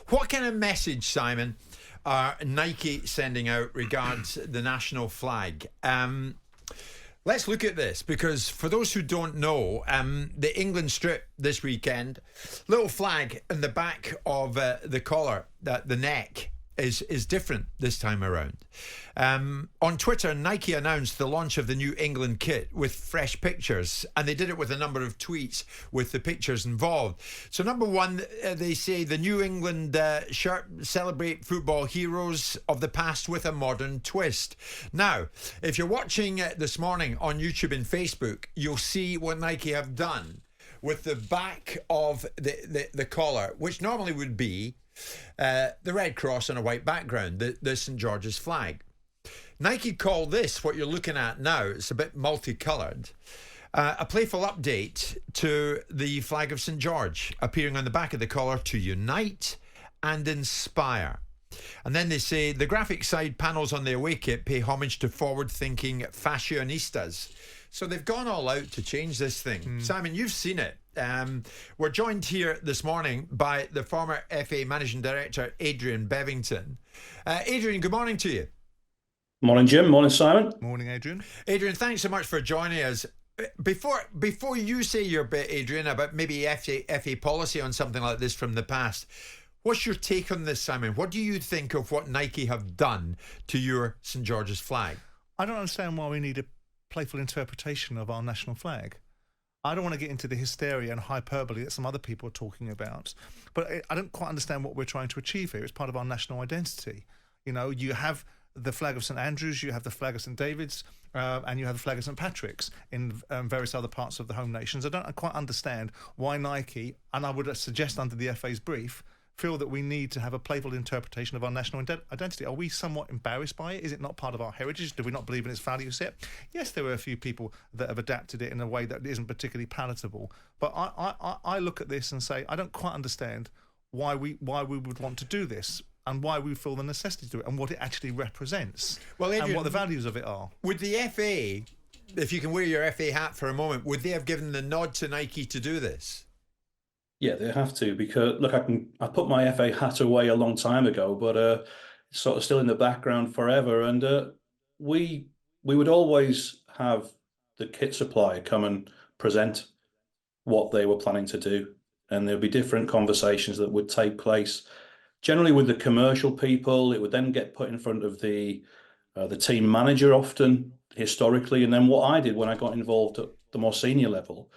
What kind of message, Simon, are Nike sending out regards the national flag? Let's look at this, because for those who don't know, the England strip this weekend, little flag in the back of the collar, the neck, is different this time around. On Twitter, Nike announced the launch of the new England kit with fresh pictures, and they did it with a number of tweets with the pictures involved. So number one, they say the new England shirt celebrate football heroes of the past with a modern twist. Now, if you're watching this morning on YouTube and Facebook, you'll see what Nike have done with the back of the collar, which normally would be the red cross on a white background, the St. George's flag. Nike call this, what you're looking at now, it's a bit multicoloured, a playful update to the flag of St. George, appearing on the back of the collar to unite and inspire. And then they say the graphic side panels on the away kit pay homage to forward-thinking fashionistas. So they've gone all out to change this thing. Simon, you've seen it. We're joined here this morning by the former FA Managing Director, Adrian Bevington. Adrian, good morning to you. Morning, Jim. Morning, Simon. Morning, Adrian. Adrian, thanks so much for joining us. Before you say your bit, Adrian, about maybe FA policy on something like this from the past, what's your take on this, Simon? What do you think of what Nike have done to your St. George's flag? I don't understand why we need a playful interpretation of our national flag. I don't want to get into the hysteria and hyperbole that some other people are talking about, but I don't quite understand what we're trying to achieve here. It's part of our national identity. You know, you have the flag of St. Andrews, you have the flag of St. David's, and you have the flag of St. Patrick's in various other parts of the home nations. I don't quite understand why Nike, and I would suggest under the FA's brief, feel that we need to have a playful interpretation of our national identity. Are we somewhat embarrassed by it? Is it not part of our heritage? Do we not believe in its value set? Yes, there are a few people that have adapted it in a way that isn't particularly palatable. But I look at this and say, I don't quite understand why we would want to do this and why we feel the necessity to do it and what it actually represents, well, Adrian, and what the values of it are. Would the FA, if you can wear your FA hat for a moment, would they have given the nod to Nike to do this? Yeah, they have to, because look, I put my FA hat away a long time ago, but it's sort of still in the background forever. And we would always have the kit supplier come and present what they were planning to do, and there'd be different conversations that would take place. Generally, with the commercial people, it would then get put in front of the team manager, often historically, and then what I did when I got involved at the more senior level,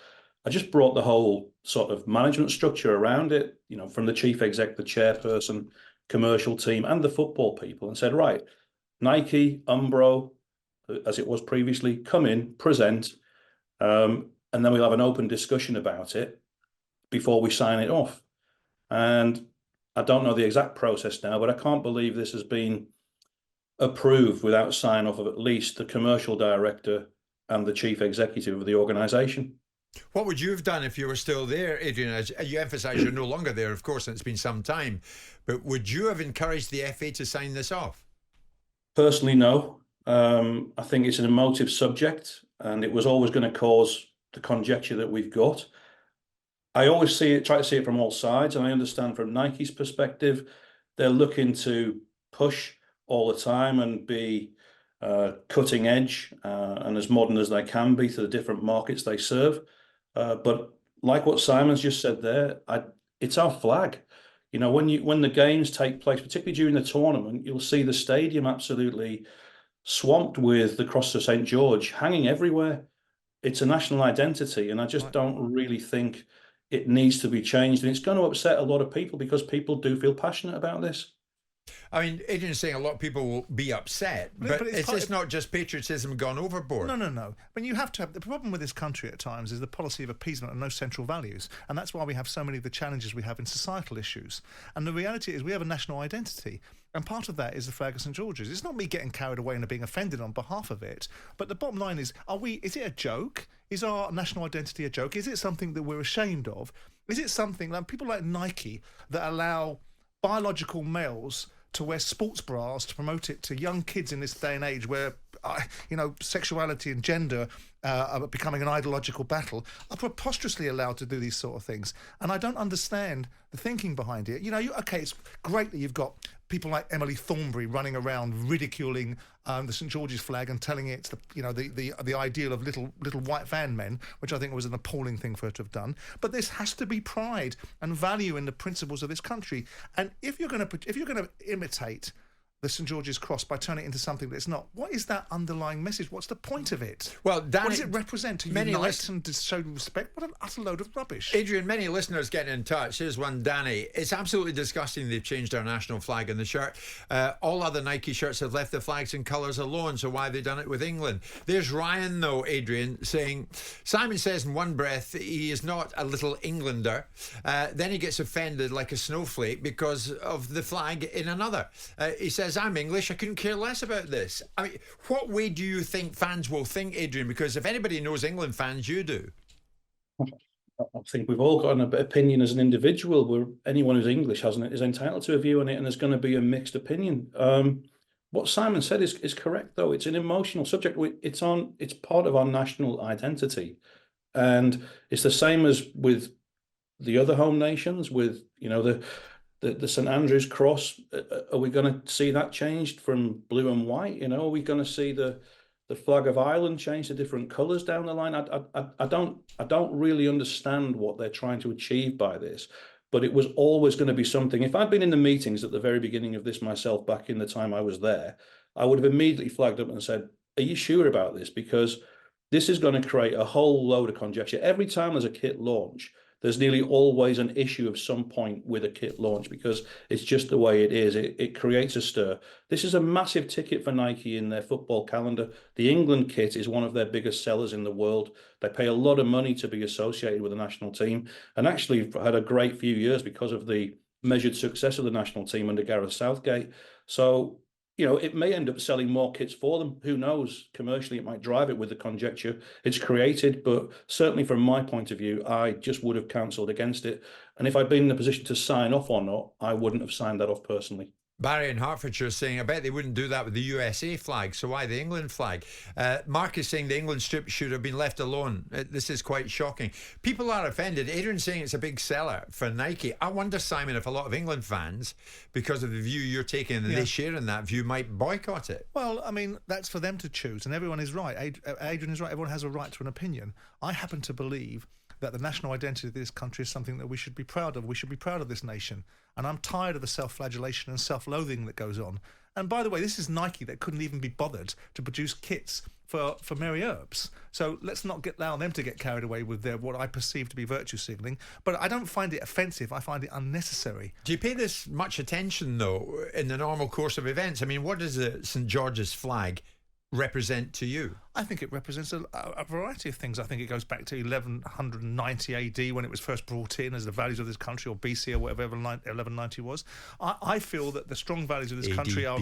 I just brought the whole sort of management structure around it, you know, from the chief exec, the chairperson, commercial team, and the football people, and said, right, Nike, Umbro, as it was previously, come in, present, and then we'll have an open discussion about it before we sign it off. And I don't know the exact process now, but I can't believe this has been approved without sign off of at least the commercial director and the chief executive of the organisation. What would you have done if you were still there, Adrian? As you emphasise, you're no longer there, of course, and it's been some time. But would you have encouraged the FA to sign this off? Personally, no. I think it's an emotive subject, and it was always going to cause the conjecture that we've got. I always try to see it from all sides, and I understand from Nike's perspective, they're looking to push all the time and be cutting edge and as modern as they can be to the different markets they serve. But like what Simon's just said there, it's our flag. You know, when the games take place, particularly during the tournament, you'll see the stadium absolutely swamped with the cross of St. George hanging everywhere. It's a national identity, and I just don't really think it needs to be changed. And it's going to upset a lot of people because people do feel passionate about this. I mean, Adrian's saying a lot of people will be upset, but it's just not just patriotism gone overboard. No. I mean, you have to have... The problem with this country at times is the policy of appeasement and no central values. And that's why we have so many of the challenges we have in societal issues. And the reality is we have a national identity. And part of that is the flag of St. George's. It's not me getting carried away and being offended on behalf of it. But the bottom line is it a joke? Is our national identity a joke? Is it something that we're ashamed of? Is it something like people like Nike that allow biological males to wear sports bras to promote it to young kids in this day and age where sexuality and gender are becoming an ideological battle, are preposterously allowed to do these sort of things. And I don't understand the thinking behind it. Okay, it's great that you've got people like Emily Thornberry running around ridiculing the St George's flag and telling it it's the ideal of little white van men, which I think was an appalling thing for her to have done. But this has to be pride and value in the principles of this country. And if you're going to imitate the St George's Cross by turning it into something that it's not, what is that underlying message? What's the point of it? Well, Danny, what does it represent? To unite and to show respect? What an utter load of rubbish. Adrian, many listeners getting in touch. Here's one, Danny. It's absolutely disgusting they've changed our national flag on the shirt. All other Nike shirts have left the flags and colours alone, so why have they done it with England? There's Ryan, though, Adrian, saying, Simon says in one breath he is not a little Englander. Then he gets offended like a snowflake because of the flag in another. He says, I'm English, I couldn't care less about this. I mean, what way do you think fans will think, Adrian? Because if anybody knows England fans, you do. I think we've all got an opinion as an individual. Where anyone who's English is entitled to a view on it, and there's going to be a mixed opinion. What Simon said is correct, though. It's an emotional subject. It's part of our national identity, and it's the same as with the other home nations. With the St Andrew's Cross, are we going to see that changed from blue and white? Are we going to see the flag of Ireland change to different colours down the line? I don't really understand what they're trying to achieve by this, but it was always going to be something. If I'd been in the meetings at the very beginning of this myself, back in the time I was there, I would have immediately flagged up and said, are you sure about this? Because this is going to create a whole load of conjecture. Every time there's a kit launch, there's nearly always an issue of some point with a kit launch, because it's just the way it is. It creates a stir. This is a massive ticket for Nike in their football calendar. The England kit is one of their biggest sellers in the world. They pay a lot of money to be associated with the national team, and actually had a great few years because of the measured success of the national team under Gareth Southgate. So, it may end up selling more kits for them. Who knows? Commercially, it might drive it with the conjecture it's created. But certainly from my point of view, I just would have cancelled against it. And if I'd been in a position to sign off or not, I wouldn't have signed that off personally. Barry in Hertfordshire is saying, I bet they wouldn't do that with the USA flag, so why the England flag? Mark is saying the England strip should have been left alone. This is quite shocking. People are offended. Adrian's saying it's a big seller for Nike. I wonder, Simon, if a lot of England fans, because of the view you're taking and they share in that view, might boycott it. Well, I mean, that's for them to choose, and everyone is right. Adrian is right. Everyone has a right to an opinion. I happen to believe that the national identity of this country is something that we should be proud of. We should be proud of this nation. And I'm tired of the self-flagellation and self-loathing that goes on. And by the way, this is Nike that couldn't even be bothered to produce kits for Mary Earps. So let's not allow them to get carried away with their what I perceive to be virtue signalling. But I don't find it offensive. I find it unnecessary. Do you pay this much attention, though, in the normal course of events? I mean, what does the St George's flag represent to you? I think it represents a variety of things. I think it goes back to 1190 AD when it was first brought in as the values of this country, or BC, or whatever 1190 was. I feel that the strong values of this country are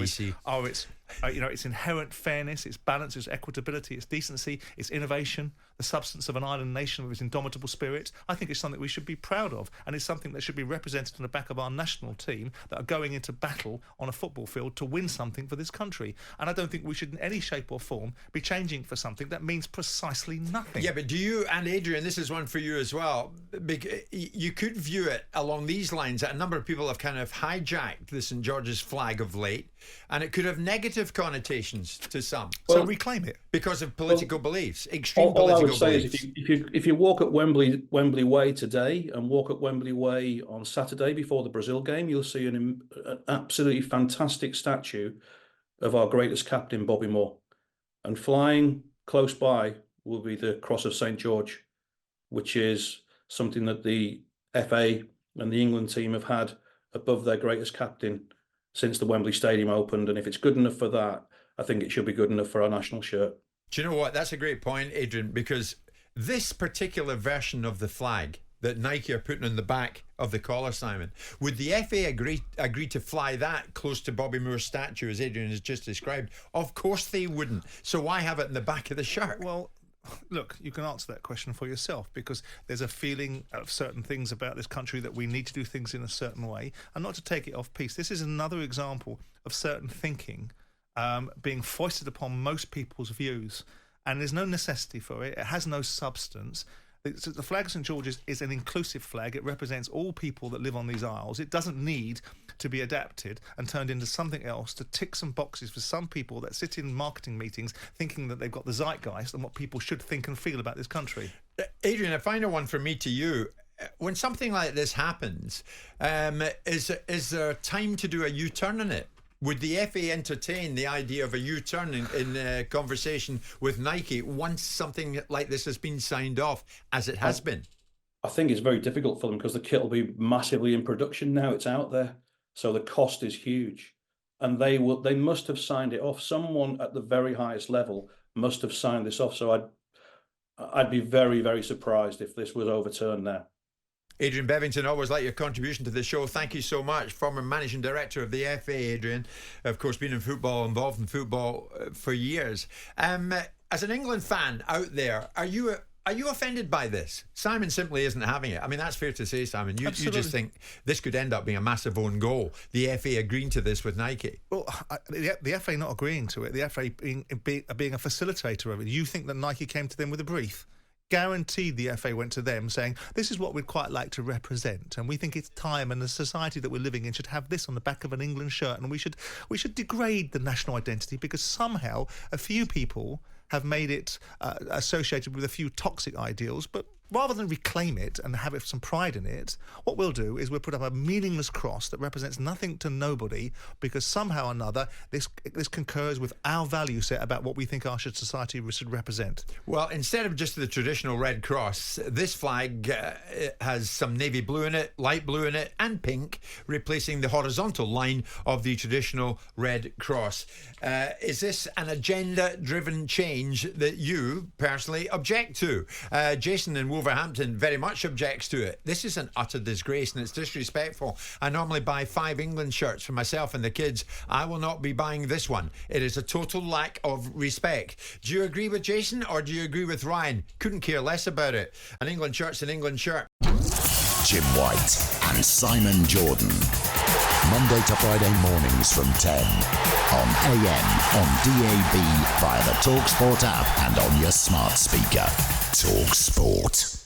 its inherent fairness, its balance, its equitability, its decency, its innovation, the substance of an island nation with its indomitable spirit. I think it's something we should be proud of, and it's something that should be represented in the back of our national team that are going into battle on a football field to win something for this country. And I don't think we should in any shape or form be changing for something that means precisely nothing. Yeah, but do you, and Adrian, this is one for you as well, you could view it along these lines that a number of people have kind of hijacked the St George's flag of late, and it could have negative connotations to some. So reclaim it. Because of political beliefs, extreme political beliefs. All I would say is if you walk at Wembley Way today and walk at Wembley Way on Saturday before the Brazil game, you'll see an absolutely fantastic statue of our greatest captain, Bobby Moore. And flying close by will be the Cross of St George, which is something that the FA and the England team have had above their greatest captain since the Wembley Stadium opened. And if it's good enough for that, I think it should be good enough for our national shirt. Do you know what? That's a great point, Adrian, because this particular version of the flag that Nike are putting on the back of the collar, Simon, would the FA agree to fly that close to Bobby Moore's statue, as Adrian has just described? Of course they wouldn't. So why have it in the back of the shirt? Well, look, you can answer that question for yourself, because there's a feeling of certain things about this country that we need to do things in a certain way, and not to take it off piece. This is another example of certain thinking being foisted upon most people's views. And there's no necessity for it. It has no substance. The flag of St George's is an inclusive flag. It represents all people that live on these isles. It doesn't need to be adapted and turned into something else to tick some boxes for some people that sit in marketing meetings thinking that they've got the zeitgeist and what people should think and feel about this country. Adrian, a final one from me to you. When something like this happens, is there time to do a U-turn in it? Would the FA entertain the idea of a U-turn in conversation with Nike once something like this has been signed off, as it has been? I think it's very difficult for them because the kit will be massively in production now. It's out there, so the cost is huge, and they must have signed it off. Someone at the very highest level must have signed this off. So I'd be very, very surprised if this was overturned now. Adrian Bevington, always like your contribution to the show. Thank you so much. Former managing director of the FA, Adrian. Of course, been in football, involved in football for years. As an England fan out there, are you offended by this? Simon simply isn't having it. I mean, that's fair to say, Simon. You just think this could end up being a massive own goal. The FA agreeing to this with Nike. Well, the FA not agreeing to it. The FA being a facilitator of it. You think that Nike came to them with a brief? Guaranteed the FA went to them saying, this is what we'd quite like to represent, and we think it's time, and the society that we're living in should have this on the back of an England shirt, and we should degrade the national identity because somehow a few people have made it associated with a few toxic ideals. But rather than reclaim it and have some pride in it, what we'll do is we'll put up a meaningless cross that represents nothing to nobody because somehow or another this concurs with our value set about what we think our society should represent. Well, instead of just the traditional red cross, this flag has some navy blue in it, light blue in it, and pink, replacing the horizontal line of the traditional red cross. Is this an agenda-driven change that you personally object to? Jason in Wolverhampton very much objects to it. This is an utter disgrace and it's disrespectful. I normally buy 5 England shirts for myself and the kids. I will not be buying this one. It is a total lack of respect. Do you agree with Jason or do you agree with Ryan? Couldn't care less about it. An England shirt's an England shirt. Jim White and Simon Jordan. Monday to Friday mornings from 10 on AM, on DAB, via the talkSPORT app and on your smart speaker. talkSPORT.